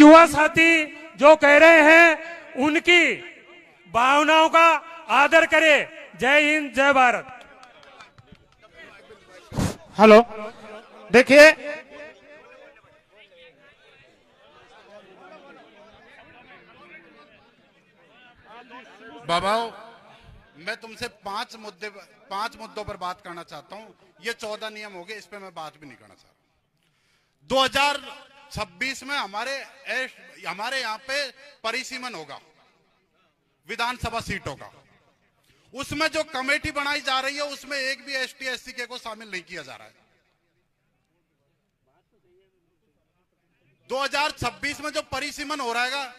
युवा साथी जो कह रहे हैं उनकी भावनाओं का आदर करें। जय हिंद, जय भारत। हेलो, देखिए बाबाओ, मैं तुमसे पांच मुद्दों पर बात करना चाहता हूं। ये 14 नियम हो गए, इस पे मैं बात भी नहीं करना चाह रहा। 2026 में हमारे यहाँ पे परिसीमन होगा विधानसभा सीटों का। उसमें जो कमेटी बनाई जा रही है उसमें एक भी एसटी एससी के को शामिल नहीं किया जा रहा है। 2026 में जो परिसीमन हो रहा है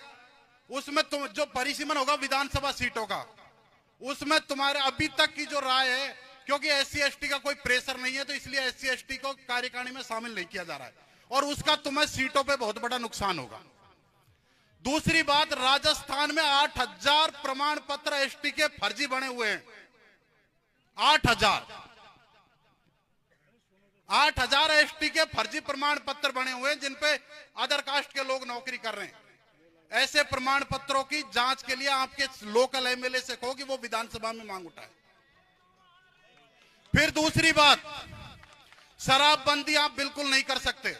उसमें जो परिसीमन होगा विधानसभा सीटों का, उसमें तुम्हारे अभी तक की जो राय है, क्योंकि एससी एसटी का कोई प्रेशर नहीं है तो इसलिए एससी एसटी को कार्यकारिणी में शामिल नहीं किया जा रहा है और उसका तुम्हें सीटों पे बहुत बड़ा नुकसान होगा। दूसरी बात, राजस्थान में 8000 प्रमाण पत्र एसटी के फर्जी बने हुए हैं। 8000 एसटी के फर्जी प्रमाण पत्र बने हुए हैं जिनपे अदर कास्ट के लोग नौकरी कर रहे हैं। ऐसे प्रमाण पत्रों की जांच के लिए आपके लोकल एमएलए से कहो कि वो विधानसभा में मांग उठाए। फिर दूसरी बात, शराबबंदी आप बिल्कुल नहीं कर सकते।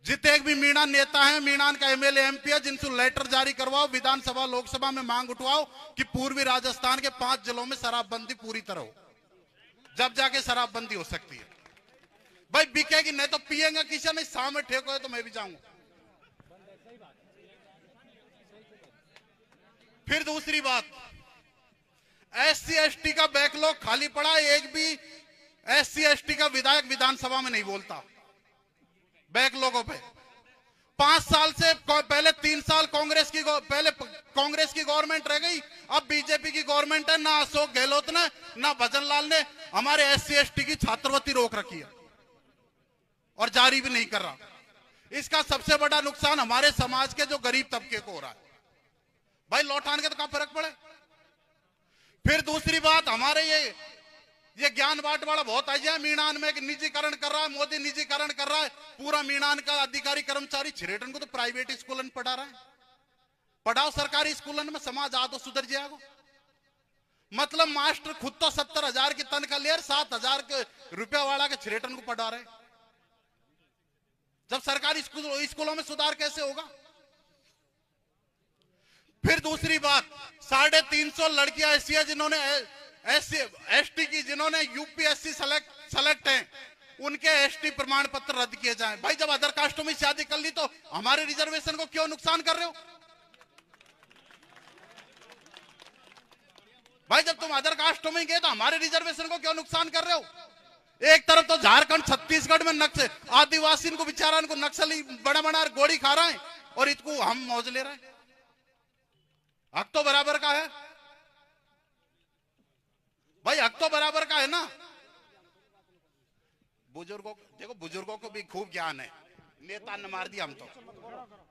जितने भी मीणा नेता हैं, मीणान का एमएलए एमपी है, जिनसे लेटर जारी करवाओ, विधानसभा लोकसभा में मांग उठवाओ कि पूर्वी राजस्थान के 5 जिलों में शराबबंदी पूरी तरह हो, जब जाके शराबबंदी हो सकती है। भाई बिकेगी नहीं तो पिएंगे किसी नहीं, सामने ठेको है तो मैं भी जाऊंगा। फिर दूसरी बात, एससी एसटी का बैकलॉग खाली पड़ा है, एक भी एससी एसटी का विधायक विधानसभा में नहीं बोलता बैकलॉगों पे। 5 साल से पहले 3 साल कांग्रेस की गवर्नमेंट रह गई, अब बीजेपी की गवर्नमेंट है। ना अशोक गहलोत ने ना भजन लाल ने हमारे एससी एसटी की छात्रवृत्ति रोक रखी है और जारी भी नहीं कर रहा। इसका सबसे बड़ा नुकसान हमारे समाज के जो गरीब तबके को हो रहा है। भाई लौटाने के तो क्या फर्क पड़े। फिर दूसरी बात, हमारे ये ज्ञान बांटवाड़ा बहुत आई है। मीणान में निजीकरण कर रहा है, मोदी निजीकरण कर रहा है। पूरा मीणान का अधिकारी कर्मचारी छिरेटन को तो प्राइवेट स्कूल में पढ़ा रहा है। पढ़ाओ सरकारी स्कूल में, समाज आ तो सुधर जाएगा। मतलब मास्टर खुद तो 70,000 की तनख्वाह ले, 7,000 रुपया वाला के छिरेटन को पढ़ा रहे। जब सरकारी स्कूलों में सुधार कैसे होगा। फिर दूसरी बात, 350 लड़कियां ऐसी है जिन्होंने एसटी की, जिन्होंने यूपीएससी सेलेक्ट हैं, उनके एसटी प्रमाण पत्र रद्द किए जाएं। भाई जब अदर कास्टों में शादी कर ली तो हमारे रिजर्वेशन को क्यों नुकसान कर रहे हो। भाई जब तुम अदर कास्टों में गए तो हमारे रिजर्वेशन को क्यों नुकसान कर रहे हो। एक तरफ तो झारखंड छत्तीसगढ़ में आदिवासी को बेचारा को नक्सली बड़ा बड़ा गोली खा रहा है और इसको हम मौज ले रहे हैं। हक तो बराबर का है भाई, हक तो बराबर का है ना। बुजुर्गों देखो, बुजुर्गों को भी खूब ज्ञान है, नेता ने मार दिया हम तो।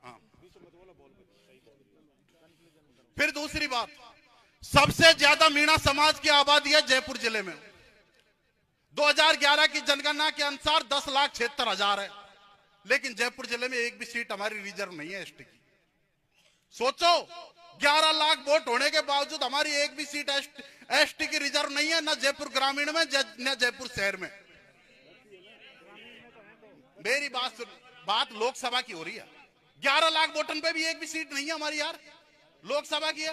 हाँ। फिर दूसरी बात, सबसे ज्यादा मीणा समाज की आबादी है जयपुर जिले में। 2011 की जनगणना के अनुसार 10,76,000 है, लेकिन जयपुर जिले में एक भी सीट हमारी रिजर्व नहीं है एसटी की। सोचो, 11 लाख वोट होने के बावजूद हमारी एक भी सीट एसटी की रिजर्व नहीं है, ना जयपुर ग्रामीण में न जयपुर शहर में। मेरी बात लोकसभा की हो रही है। 11 लाख वोटन पे भी एक भी सीट नहीं है हमारी यार, लोकसभा की है।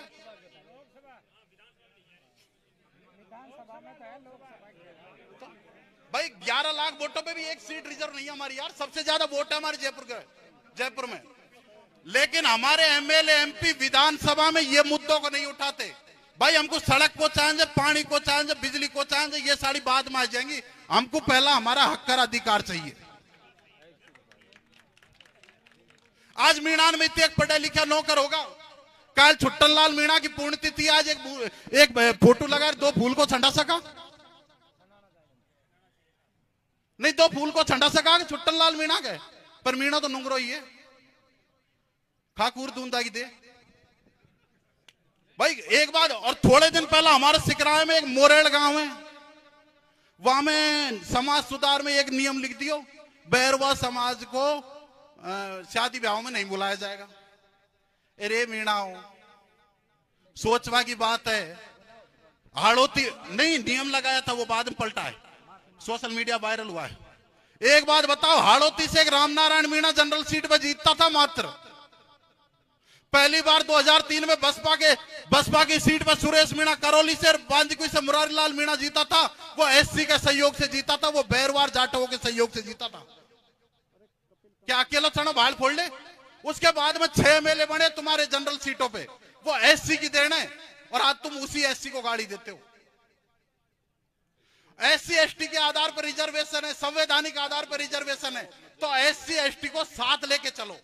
तो भाई 11 लाख वोटों पे भी एक सीट रिजर्व नहीं है हमारी यार। सबसे ज्यादा वोट है हमारे जयपुर में, लेकिन हमारे एमएलए एमपी विधानसभा में ये मुद्दों को नहीं उठाते। भाई हमको सड़क को चाहिए, पानी को चाहिए, बिजली को चाहिए, ये सारी बात में आ जाएंगी। हमको पहला हमारा हक का अधिकार चाहिए। आज मीणान में एक पढ़ा लिखा नौकर होगा, कल छुट्टन लाल मीणा की पुण्यतिथि, आज एक फोटो लगा 2 फूल को छंडा सका नहीं, 2 फूल को छंडा सका छुट्टन लाल मीणा के, पर मीणा तो नुंगरो ही है, खाकूर दूंदा की दे। भाई एक बात और, थोड़े दिन पहला हमारे सिकराय में एक मोरेड़ गांव है, वहां में समाज सुधार में एक नियम लिख दियो, बैरवा समाज को शादी ब्याहों में नहीं बुलाया जाएगा। अरे मीणाओ, सोचवा की बात है। हाड़ौती नहीं नियम लगाया था, वो बाद में पलटा है, सोशल मीडिया वायरल हुआ है। एक बात बताओ, हाड़ौती से एक रामनारायण मीणा जनरल सीट पर जीतता था मात्र। पहली बार 2003 में बसपा की सीट पर सुरेश मीणा करौली से, बांदीकुई से मुरारी लाल मीणा जीता था। वो एससी के सहयोग से जीता था, वो बैरवार जाटवों के सहयोग से जीता था। क्या अकेला चढ़ो भाड़ फोड़ ले? उसके बाद में 6 एमएलए बने तुम्हारे जनरल सीटों पे, वो एससी की देन है, और आज तुम उसी एससी को गाड़ी देते हो। एससी एसटी के आधार पर रिजर्वेशन है, संवैधानिक आधार पर रिजर्वेशन है, तो एससी एसटी को साथ लेके चलो।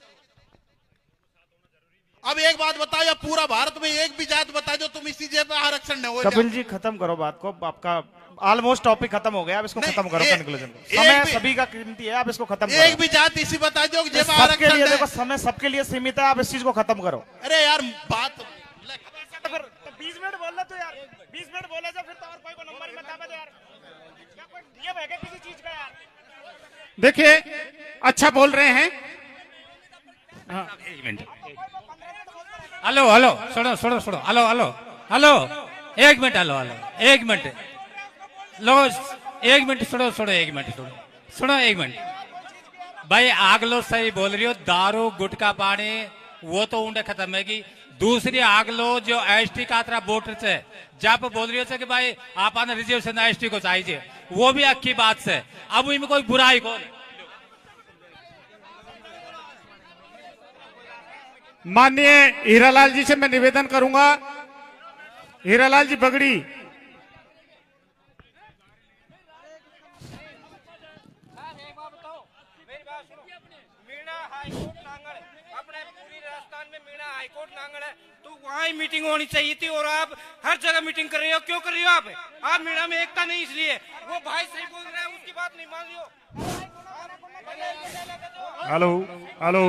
अब एक बात बताओ, या पूरा भारत में एक भी जात बताओ जो तुम इसी जगह पे आरक्षण नहीं हो। कपिल जी खत्म करो बात को, आपका ऑलमोस्ट टॉपिक खत्म हो गया, अब इसको खत्म करो। कंक्लूजन को समय सभी का कीमती है, आप इसको खत्म करो। एक भी जात इसी बता दो कि जब सबके लिए देखो, समय सबके लिए सीमित है, आप इस चीज को खत्म करो। अरे यार बात 20 मिनट बोल रहा तो यार, 20 मिनट बोले तो फिर तो और कोई को नंबर मत बता दे यार, क्या कोई नियम है क्या किसी चीज का यार? देखिए अच्छा बोल रहे हैं। एक मिनट, हेलो हेलो, सुनो सुनो सुनो, हेलो हेलो हेलो, एक मिनट, हेलो हेलो, एक मिनट लो, एक मिनट सुनो सुनो, एक मिनट सुनो सुनो, एक मिनट भाई, आग लो सही बोल रही हो, दारू गुटखा पानी वो तो उन्हें खत्म है। दूसरी आग लो जो एसटी का तरह वोटर से जब बोल रही हो कि भाई आप रिजर्वेशन एसटी को चाहिए, वो भी अच्छी बात से, अब इनमें कोई बुराई कौन? माननीय हीरालाल जी से मैं निवेदन करूंगा, हीरालाल जी बगड़ी, हाईकोर्ट नांगल है तो वहाँ ही मीटिंग होनी चाहिए थी, और आप हर जगह मीटिंग कर रहे हो। क्यों कर रही हो आप मीणा में एकता नहीं, इसलिए वो भाई सही बोल रहे हैं, उसकी बात नहीं मान रही हो। हेलो हेलो,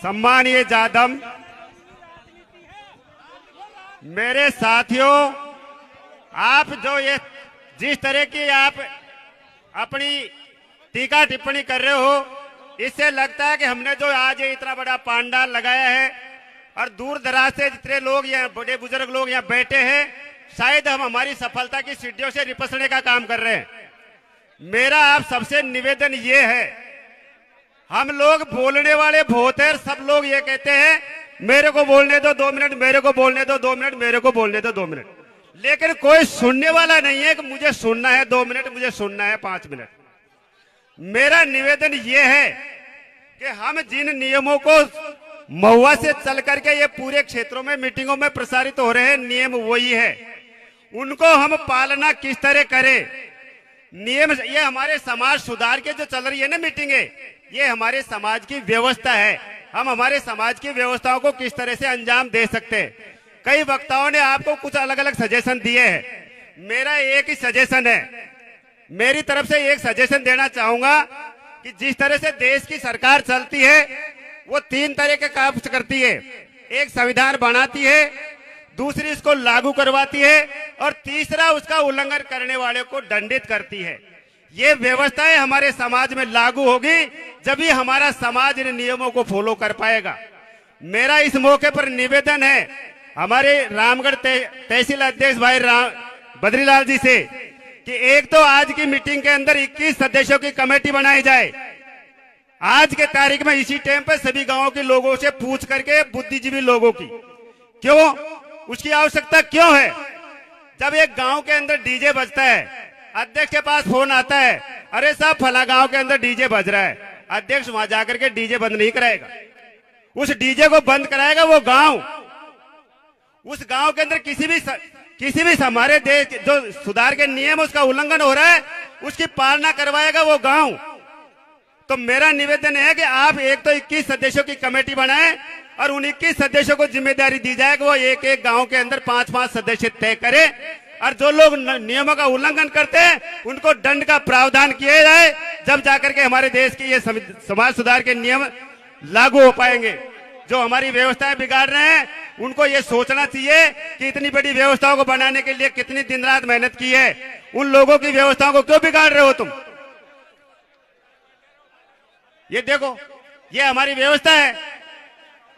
सम्मानीय जादम, मेरे साथियों, आप जो ये जिस तरह की आप अपनी टीका टिप्पणी कर रहे हो, इससे लगता है कि हमने जो आज ये इतना बड़ा पांडाल लगाया है और दूर दराज से जितने लोग यहाँ, बड़े बुजुर्ग लोग यहाँ बैठे हैं, शायद हम हमारी सफलता की सीढ़ियों से रिपसने का काम कर रहे हैं। मेरा आप सबसे निवेदन ये है, हम लोग बोलने वाले बहुत हैं, सब लोग ये कहते हैं मेरे को बोलने दो 2 मिनट, मेरे को बोलने दो 2 मिनट, मेरे को बोलने दो 2 मिनट, लेकिन कोई सुनने वाला नहीं है कि मुझे सुनना है 2 मिनट, मुझे सुनना है 5 मिनट। मेरा निवेदन यह है कि हम जिन नियमों को महुआ से चल करके ये पूरे क्षेत्रों में मीटिंगों में प्रसारित हो रहे हैं, नियम वही है, उनको हम पालना किस तरह करें। नियम ये हमारे समाज सुधार के जो चल रही है ना मीटिंगे, ये हमारे समाज की व्यवस्था है, हम हमारे समाज की व्यवस्थाओं को किस तरह से अंजाम दे सकते हैं। कई वक्ताओं ने आपको कुछ अलग अलग सजेशन दिए हैं, मेरा एक ही सजेशन है, मेरी तरफ से एक सजेशन देना चाहूंगा कि जिस तरह से देश की सरकार चलती है वो 3 तरह के काम करती है। एक संविधान बनाती है, दूसरी इसको लागू करवाती है, और तीसरा उसका उल्लंघन करने वाले को दंडित करती है। ये व्यवस्थाएं हमारे समाज में लागू होगी जब ही हमारा समाज इन नियमों को फॉलो कर पाएगा। मेरा इस मौके पर निवेदन है हमारे रामगढ़ तहसील अध्यक्ष भाई बद्रीलाल जी से कि एक तो आज की मीटिंग के अंदर 21 सदस्यों की कमेटी बनाई जाए। आज के तारीख में इसी टाइम पर सभी गांवों के लोगों से पूछ करके, बुद्धिजीवी लोगों की, क्यों उसकी आवश्यकता क्यों है। जब एक गांव के अंदर डीजे बजता है, अध्यक्ष के पास फोन आता है, अरे साहब फला गांव के अंदर डीजे बज रहा है, अध्यक्ष वहां जाकर के डीजे बंद नहीं कराएगा, उस डीजे को बंद कराएगा वो गांव। उस गांव के अंदर किसी भी हमारे देश जो सुधार के नियम उसका उल्लंघन हो रहा है, उसकी पालना करवाएगा वो गांव। तो मेरा निवेदन है कि आप एक तो 21 सदस्यों की कमेटी बनाएं और उन 21 सदस्यों को जिम्मेदारी दी जाए कि वो एक एक गांव के अंदर 5-5 सदस्य तय करें, और जो लोग नियमों का उल्लंघन करते हैं उनको दंड का प्रावधान किया जाए, जब जाकर के हमारे देश के ये समाज सुधार के नियम लागू हो पाएंगे। जो हमारी व्यवस्थाएं बिगाड़ रहे हैं उनको ये सोचना चाहिए कि इतनी बड़ी व्यवस्थाओं को बनाने के लिए कितनी दिन रात मेहनत की है। उन लोगों की व्यवस्थाओं को क्यों बिगाड़ रहे हो तुम? ये देखो, ये हमारी व्यवस्था है।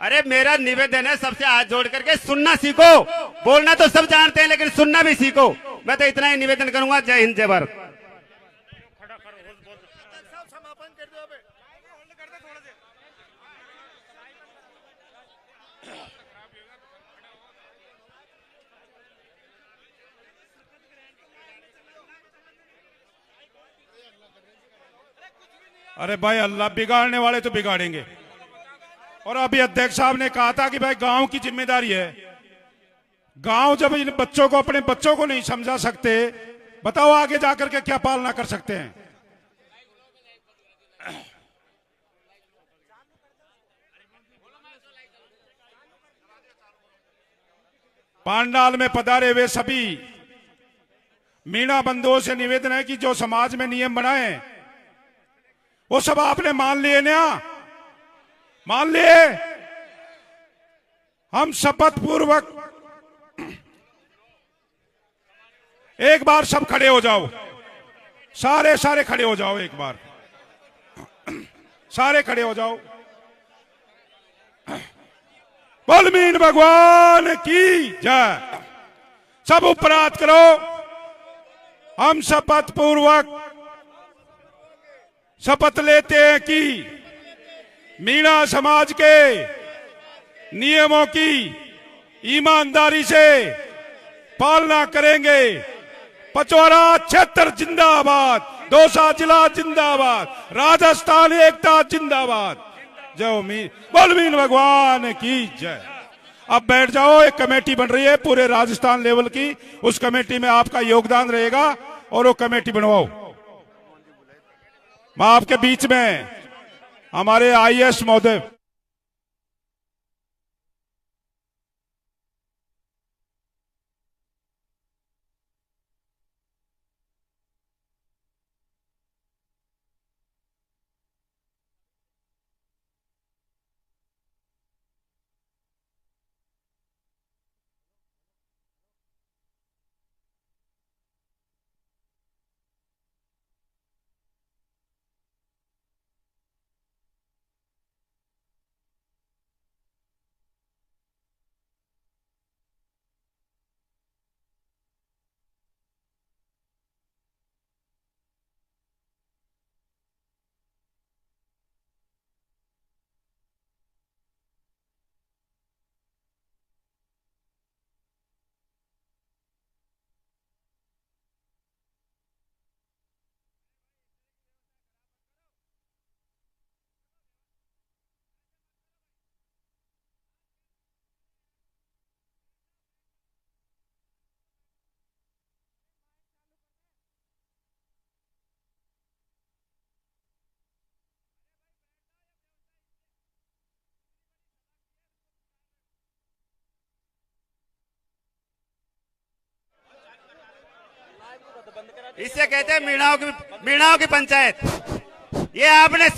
अरे मेरा निवेदन है, सबसे हाथ जोड़ करके सुनना सीखो। बोलना तो सब जानते हैं, लेकिन सुनना भी सीखो। मैं तो इतना ही निवेदन करूंगा। जय हिंद, जय भारत। अरे भाई, अल्लाह, बिगाड़ने वाले तो बिगाड़ेंगे। और अभी अध्यक्ष साहब ने कहा था कि भाई गांव की जिम्मेदारी है। गांव जब इन बच्चों को, अपने बच्चों को नहीं समझा सकते, बताओ आगे जाकर के क्या पालना कर सकते हैं? पांडाल में पधारे हुए सभी मीणा बंधुओं से निवेदन है कि जो समाज में नियम बनाए वो सब आपने मान लिए ना? मान लिए? हम शपथ पूर्वक, एक बार सब खड़े हो जाओ, सारे खड़े हो जाओ, एक बार सारे खड़े हो जाओ। बलमीन भगवान की जय। सब उपराध करो। हम शपथ पूर्वक शपथ लेते हैं कि मीणा समाज के नियमों की ईमानदारी से पालना करेंगे। पचौरा क्षेत्र जिंदाबाद, दौसा जिला जिंदाबाद, राजस्थान एकता जिंदाबाद। जय बलमीन भगवान की जय। अब बैठ जाओ। एक कमेटी बन रही है पूरे राजस्थान लेवल की, उस कमेटी में आपका योगदान रहेगा और वो कमेटी बनवाओ। मैं आपके बीच में हमारे आईएएस महोदय इससे कहते हैं मीणाओं की पंचायत। ये आपने